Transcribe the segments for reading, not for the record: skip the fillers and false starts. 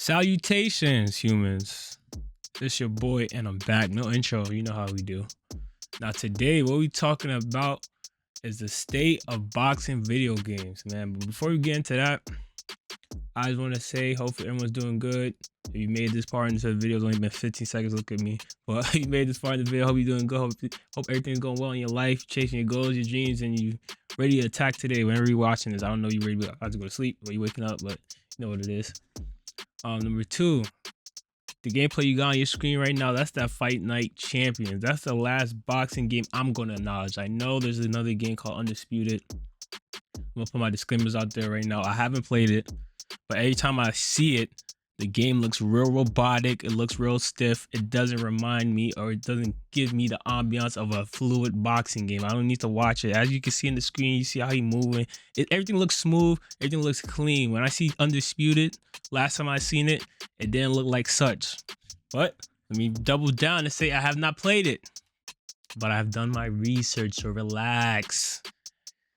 Salutations, humans. This your boy, and I'm back. No intro, you know how we do. Now, today, what we talking about is the state of boxing video games, man. But before we get into that, I just want to say, hopefully everyone's doing good. If you made this part into the video, it's only been 15 seconds. Look at me. But you made this part of the video. Hope you're doing good. Hope everything's going well in your life, chasing your goals, your dreams, and you ready to attack today. Whenever you're watching this, I don't know you ready to about to go to sleep or you waking up, but you know what it is. Number two, the gameplay you got on your screen right now, that's that Fight Night Champions. That's the last boxing game I'm gonna acknowledge. I know there's another game called Undisputed. I'm gonna put my disclaimers out there right now. I haven't played it, but every time I see it, the game looks real robotic. It looks real stiff. It doesn't remind me, or it doesn't give me the ambiance of a fluid boxing game. I don't need to watch it. As you can see in the screen, you see how he's moving. Everything looks smooth. Everything looks clean. When I see Undisputed, last time I seen it, it didn't look like such. But let me double down and say I have not played it, but I've done my research, so relax.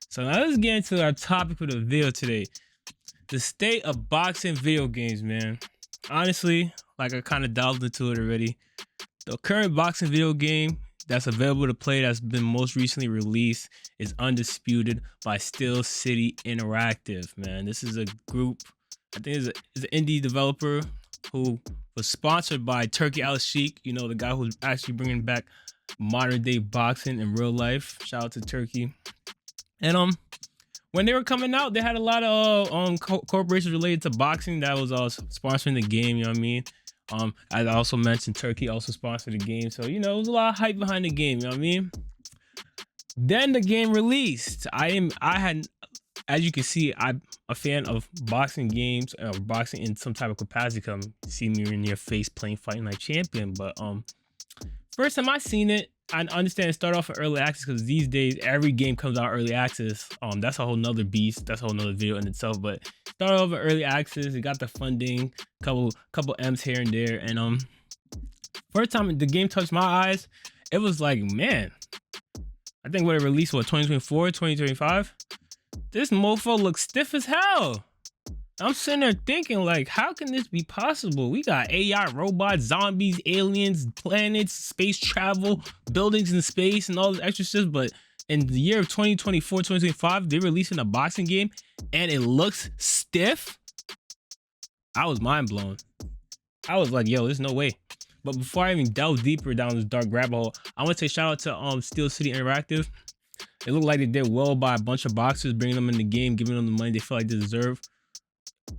So now let's get into our topic for the video today. The state of boxing video games, man. Honestly, like I kind of delved into it already. The current boxing video game that's available to play that's been most recently released is Undisputed by Steel City Interactive, man. This is a group, I think it's an indie developer who was sponsored by Turkey Al Sheikh, you know, the guy who's actually bringing back modern day boxing in real life. Shout out to Turkey. And when they were coming out, they had a lot of corporations related to boxing that was sponsoring the game, you know what I mean? I also mentioned Turkey also sponsored the game, so you know, it was a lot of hype behind the game, you know what I mean? Then the game released. As you can see, I'm a fan of boxing games, boxing in some type of capacity. Come see me in your face playing Fight Night Champion, but first time I seen it, I understand it started off in early access because these days every game comes out early access. That's a whole nother beast. That's a whole nother video in itself. But started off in early access. It got the funding, couple M's here and there. And first time the game touched my eyes, it was like, man, I think when it released, 2024, 2025? This mofo looks stiff as hell. I'm sitting there thinking, like, how can this be possible? We got AI, robots, zombies, aliens, planets, space travel, buildings in space, and all this extra stuff. But in the year of 2024, 2025, they're releasing a boxing game, and it looks stiff. I was mind blown. I was like, yo, there's no way. But before I even delve deeper down this dark rabbit hole, I want to say shout out to Steel City Interactive. It looked like they did well by a bunch of boxers, bringing them in the game, giving them the money they feel like they deserve.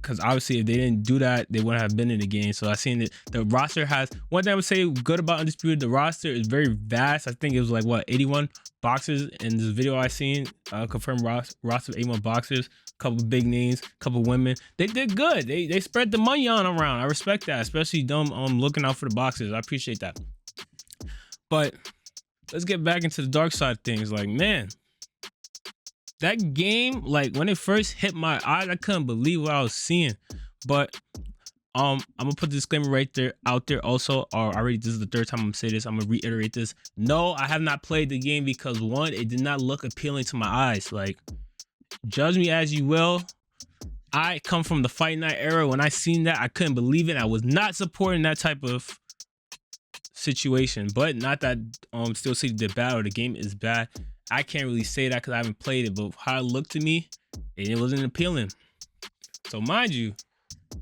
Because obviously, if they didn't do that, they wouldn't have been in the game. So I seen that the roster has, one thing I would say good about Undisputed, the roster is very vast. I think it was like, what, 81 boxers in this video I seen. Confirmed roster of 81 boxers, couple big names, couple women. They did good. They spread the money on around. I respect that, especially them looking out for the boxers. I appreciate that. But let's get back into the dark side of things. Like, man, that game, like when it first hit my eyes, I couldn't believe what I was seeing. But I'm gonna put the disclaimer right there out there also. Or already, this is the third time I'm gonna say this. I'm gonna reiterate this. No, I have not played the game because one, it did not look appealing to my eyes. Like, judge me as you will. I come from the Fight Night era. When I seen that, I couldn't believe it. I was not supporting that type of situation. But not that Steel City did bad or the game is bad. I can't really say that because I haven't played it, but how it looked to me, it wasn't appealing. So mind you,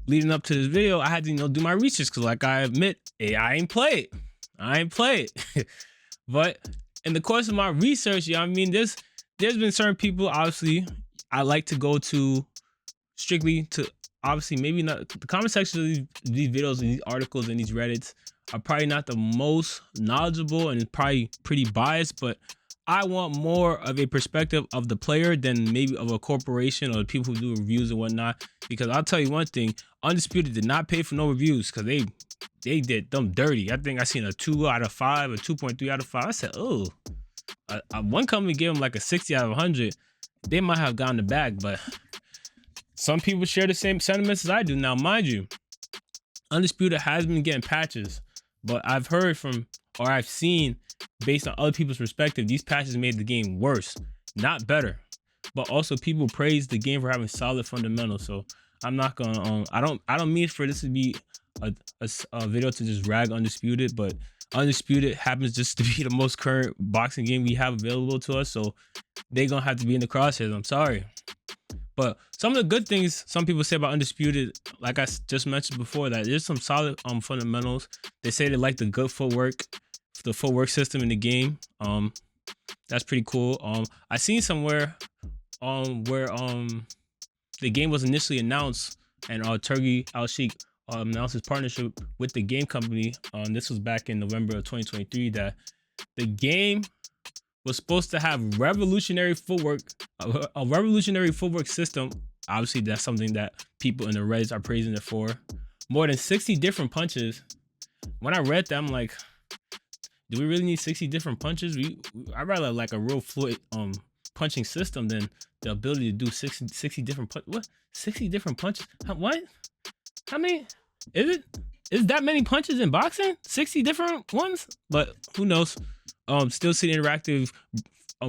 leading up to this video, I had to do my research because, like I admit, I ain't play it. But in the course of my research, you know what I mean, there's been certain people, obviously, I like to go to strictly to, obviously, maybe not the comment section of these videos and these articles and these Reddits are probably not the most knowledgeable and probably pretty biased, but I want more of a perspective of the player than maybe of a corporation or the people who do reviews and whatnot. Because I'll tell you one thing, Undisputed did not pay for no reviews because they did them dirty. I think I seen a 2 out of 5, a 2.3 out of 5. I said, oh, one company gave them like a 60 out of 100. They might have gotten the bag, but some people share the same sentiments as I do. Now, mind you, Undisputed has been getting patches, but I've heard from, or I've seen, based on other people's perspective, these patches made the game worse, not better. But also people praise the game for having solid fundamentals. So I'm not gonna I don't mean for this to be a video to just rag Undisputed, but Undisputed happens just to be the most current boxing game we have available to us, so they're gonna have to be in the crosshairs. I'm sorry. But some of the good things some people say about Undisputed, like I just mentioned before, that there's some solid fundamentals. They say they like the good footwork, the footwork system in the game. That's pretty cool. I seen somewhere where the game was initially announced, and Turkey Al-Sheikh announced his partnership with the game company. This was back in November of 2023. That the game was supposed to have revolutionary footwork, a revolutionary footwork system. Obviously, that's something that people in the Reds are praising it for. More than 60 different punches. When I read that, I'm like, do we really need 60 different punches? I'd rather like a real fluid punching system than the ability to do 60 different punches. What? 60 different punches? What? How many? Is that many punches in boxing? 60 different ones? But who knows? Still City Interactive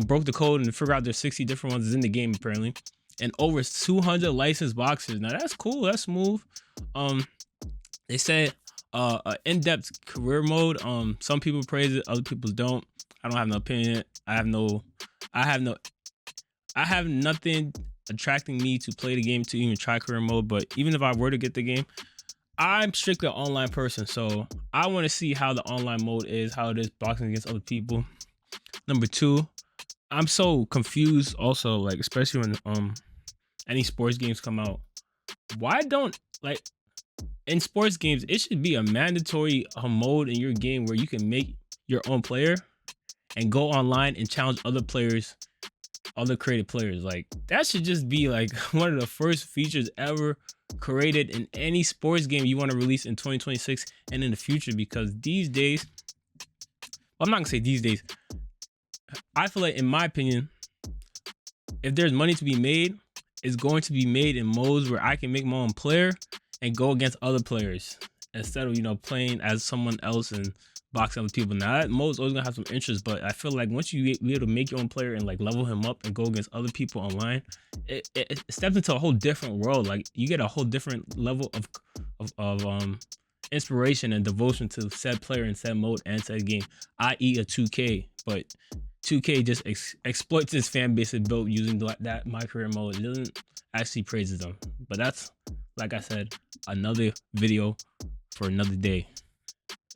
broke the code and figured out there's 60 different ones in the game apparently, and over 200 licensed boxers. Now that's cool. That's smooth. They said in-depth career mode. Some people praise it, other people don't. I don't have no opinion. I have nothing attracting me to play the game to even try career mode. But even if I were to get the game, I'm strictly an online person, so I want to see how the online mode is, how it is boxing against other people. Number two, I'm so confused also, like especially when any sports games come out. Why don't, like, in sports games, it should be a mandatory mode in your game where you can make your own player and go online and challenge other players, other created players. Like, that should just be like one of the first features ever created in any sports game you want to release in 2026 and in the future, because these days, well, I'm not gonna say these days, I feel like, in my opinion, if there's money to be made, it's going to be made in modes where I can make my own player and go against other players instead of, you know, playing as someone else and boxing with people. Now that mode's always gonna have some interest, but I feel like once you be able to make your own player and like level him up and go against other people online, it steps into a whole different world. Like, you get a whole different level of inspiration and devotion to said player and said mode and said game, i.e. a 2K. But 2K just exploits its fan base and built using that my career mode. It doesn't actually praises them. But that's, like I said, another video for another day.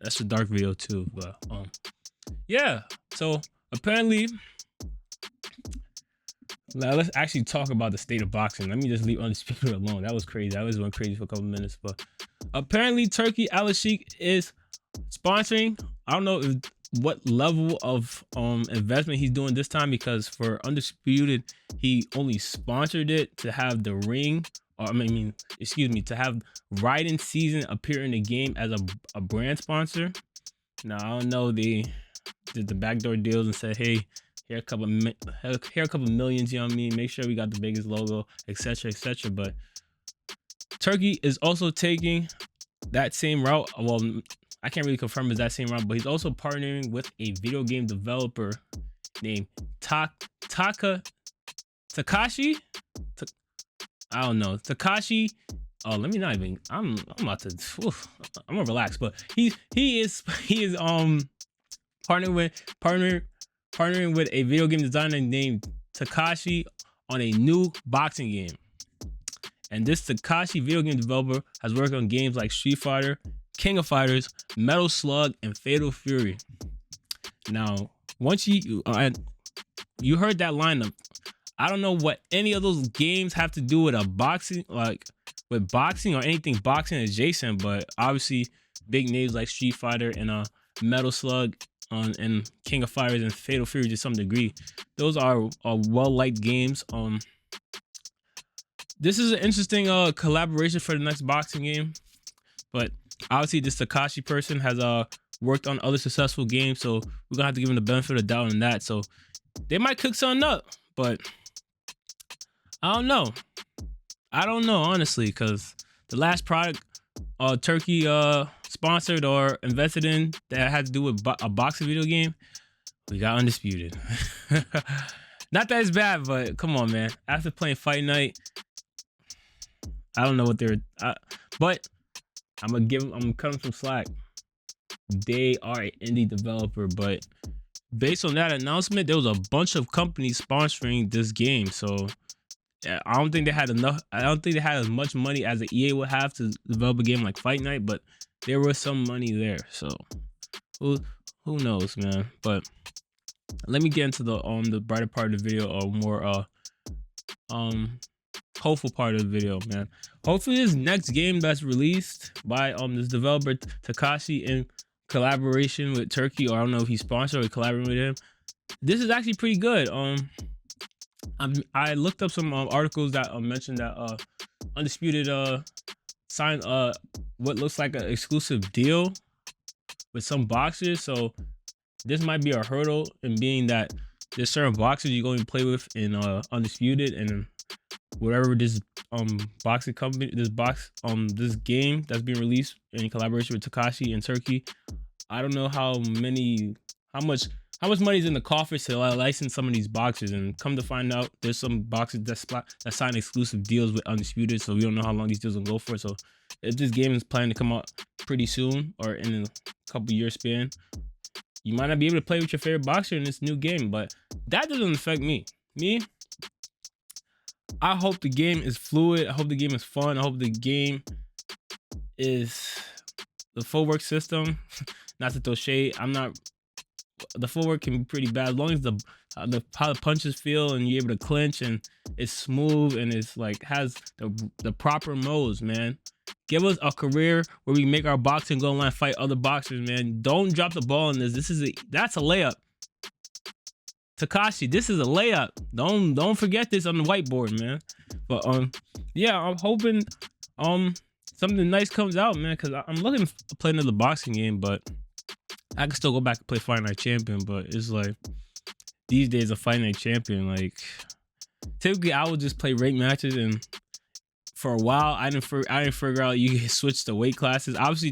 That's a dark video too, but yeah. So apparently, now let's actually talk about the state of boxing. Let me just leave Undisputed alone. That was crazy. I was going crazy for a couple minutes, but apparently Turkey Al-Sheikh is sponsoring. I don't know what level of investment he's doing this time, because for Undisputed, he only sponsored it to have the ring, or to have Raiden Season appear in the game as a brand sponsor. Now, I don't know, they did the backdoor deals and said, hey, here a couple millions, you know what I mean? Make sure we got the biggest logo, etc., etc. But Turkey is also taking that same route. Well, I can't really confirm it's that same route, but he's also partnering with a video game developer named Takashi. I don't know, Takashi. Oh, let me not even. I'm about to. I'm gonna relax. But he is partnering with a video game designer named Takashi on a new boxing game. And this Takashi video game developer has worked on games like Street Fighter, King of Fighters, Metal Slug, and Fatal Fury. Now, once you heard that lineup, I don't know what any of those games have to do with boxing or anything boxing adjacent, but obviously big names like Street Fighter and Metal Slug and King of Fighters and Fatal Fury to some degree. Those are well-liked games. This is an interesting collaboration for the next boxing game, but obviously this Takashi person has worked on other successful games, so we're gonna have to give him the benefit of the doubt on that. So they might cook something up, but I don't know honestly, because the last product Turkey sponsored or invested in that had to do with a boxing video game, we got Undisputed. Not that it's bad, but come on, man. After playing Fight Night, I don't know what they're, but I'm gonna cut them some slack. They are an indie developer, but based on that announcement, there was a bunch of companies sponsoring this game. So I don't think they had enough. I don't think they had as much money as the EA would have to develop a game like Fight Night, but there was some money there. So who knows, man? But let me get into the brighter part of the video, or more hopeful part of the video, man. Hopefully this next game that's released by this developer Takashi in collaboration with Turkey, or I don't know if he's sponsored or collaborating with him, this is actually pretty good. I looked up some articles that mentioned that Undisputed signed what looks like an exclusive deal with some boxers. So this might be a hurdle in being that there's certain boxers you're going to play with in Undisputed, and whatever this boxing company, this game that's being released in collaboration with Takashi in Turkey. I don't know how much money is in the coffers to license some of these boxers, and come to find out, there's some boxers that sign exclusive deals with Undisputed, so we don't know how long these deals will go for. So if this game is planning to come out pretty soon or in a couple year span, you might not be able to play with your favorite boxer in this new game, but that doesn't affect me. I hope the game is fluid. I hope the game is fun. I hope the game is the footwork system. Not to throw shade. The footwork can be pretty bad as long as how the punches feel and you're able to clinch and it's smooth and it's like has the proper modes, man. Give us a career where we make our boxing go online, fight other boxers, man. Don't drop the ball in this. That's a layup. Takashi, this is a layup. Don't forget this on the whiteboard, man. But yeah, I'm hoping something nice comes out, man, because I'm looking to play another boxing game, but I can still go back and play Fight Night Champion. But it's like these days a Fight Night Champion, like typically I would just play ranked matches, and for a while I didn't figure out you can switch to weight classes. Obviously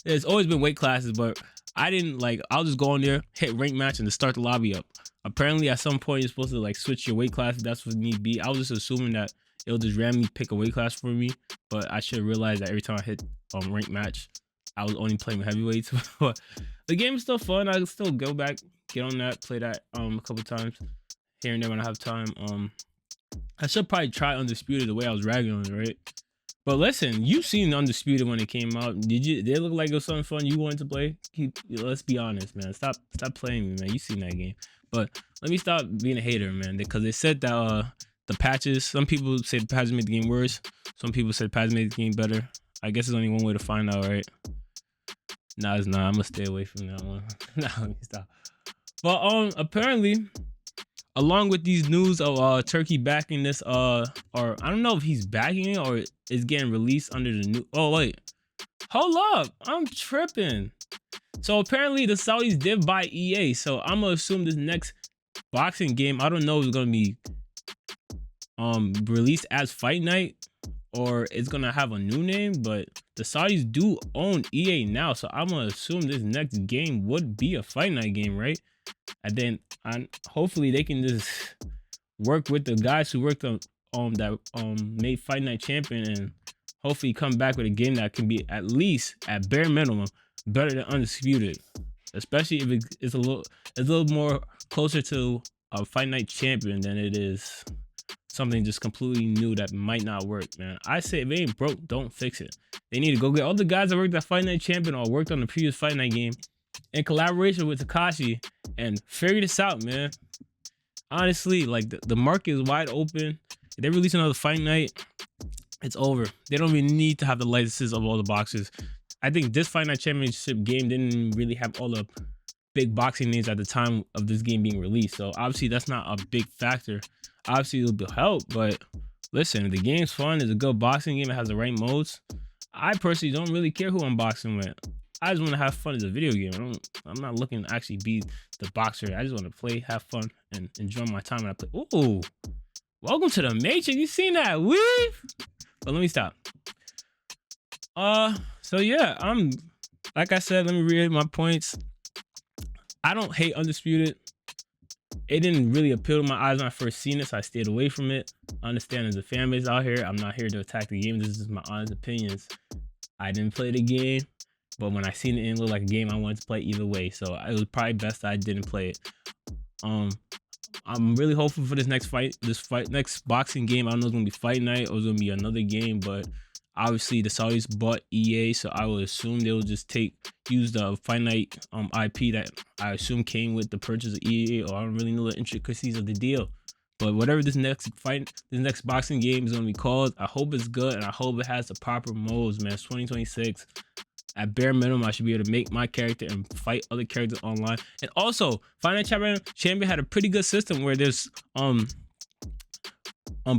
there's always been weight classes, but I didn't like. I'll just go in there, hit ranked match, and to start the lobby up. Apparently at some point you're supposed to like switch your weight classes. That's what need be. I was just assuming that it'll just randomly pick a weight class for me, but I should realize that every time I hit ranked match, I was only playing heavyweights. But the game is still fun. I can still go back, get on that, play that a couple times here and there when I have time. I should probably try Undisputed the way I was ragging on it, right? But listen, you've seen Undisputed when it came out. Did it look like it was something fun you wanted to play? Let's be honest, man. Stop playing me, man. You seen that game. But let me stop being a hater, man, because they said that the patches, some people say the patches made the game worse. Some people said patches made the game better. I guess there's only one way to find out, right? Nah, it's not. I'm gonna stay away from that one. Nah, let me stop. But apparently, along with these news of Turkey backing this, or I don't know if he's backing it or it's getting released under the new. Oh wait, hold up, I'm tripping. So apparently the Saudis did buy EA. So I'm gonna assume this next boxing game, I don't know if it's gonna be released as Fight Night or it's gonna have a new name, but the Saudis do own EA now, so I'm gonna assume this next game would be a Fight Night game, right? And then hopefully they can just work with the guys who worked on that made Fight Night Champion, and hopefully come back with a game that can be at least at bare minimum better than Undisputed, especially if it's a little more closer to a Fight Night Champion than it is something just completely new that might not work, man. I say if it ain't broke, don't fix it. They need to go get all the guys that worked at Fight Night Champion or worked on the previous Fight Night game in collaboration with Takashi and figure this out, man. Honestly, like the market is wide open. If they release another Fight Night, it's over. They don't even need to have the licenses of all the boxers. I think this Fight Night Championship game didn't really have all the big boxing names at the time of this game being released. So obviously that's not a big factor. Obviously it'll help, but listen, if the game's fun, it's a good boxing game, it has the right modes, I personally don't really care who I'm boxing with. I just want to have fun as a video game. I'm not looking to actually be the boxer. I just want to play, have fun, and enjoy my time when I play. Ooh, welcome to the Matrix. You seen that weave? But let me stop. So yeah, like I said, let me read my points. I don't hate Undisputed. it didn't really appeal to my eyes when I first seen it, so I stayed away from it. I understand there's a fan base out here. I'm not here to attack the game. This is my honest opinions. I didn't play the game, but when I seen it, it didn't look like a game I wanted to play either way. So it was probably best that I didn't play it. I'm really hopeful for this next next boxing game. I don't know if it's gonna be fight night or it's gonna be another game, but obviously the Saudis bought EA, so I would assume they'll just use the fight night IP that I assume came with the purchase of EA, or I don't really know the intricacies of the deal. But whatever this next boxing game is gonna be called, I hope it's good and I hope it has the proper modes, man. It's 2026. At bare minimum, I should be able to make my character and fight other characters online. And also, Fight Night Champion had a pretty good system where there's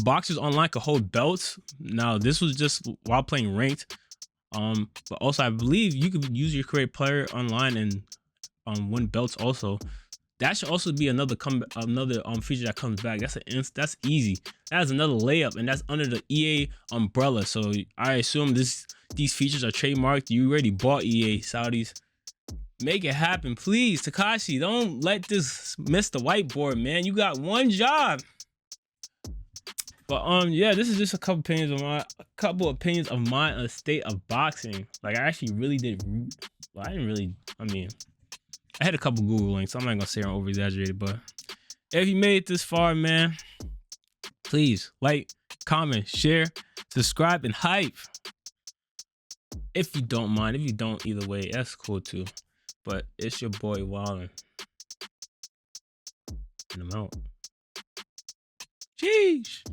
boxers online could hold belts. Now this was just while playing ranked. But also I believe you could use your create player online and win belts also. That should also be another feature that comes back. That's easy. That's another layup, and that's under the EA umbrella. So I assume these features are trademarked. You already bought EA, Saudis. Make it happen, please. Takashi, don't let this miss the whiteboard, man. You got one job. But yeah, this is just a couple opinions of mine on the state of boxing. Like I actually really did. Well, I didn't really. I mean, I had a couple Google links. So I'm not gonna say I'm over exaggerated, but if you made it this far, man, please like, comment, share, subscribe, and hype. If you don't mind. If you don't, either way, that's cool too. But it's your boy Wauln, and I'm out. Sheesh.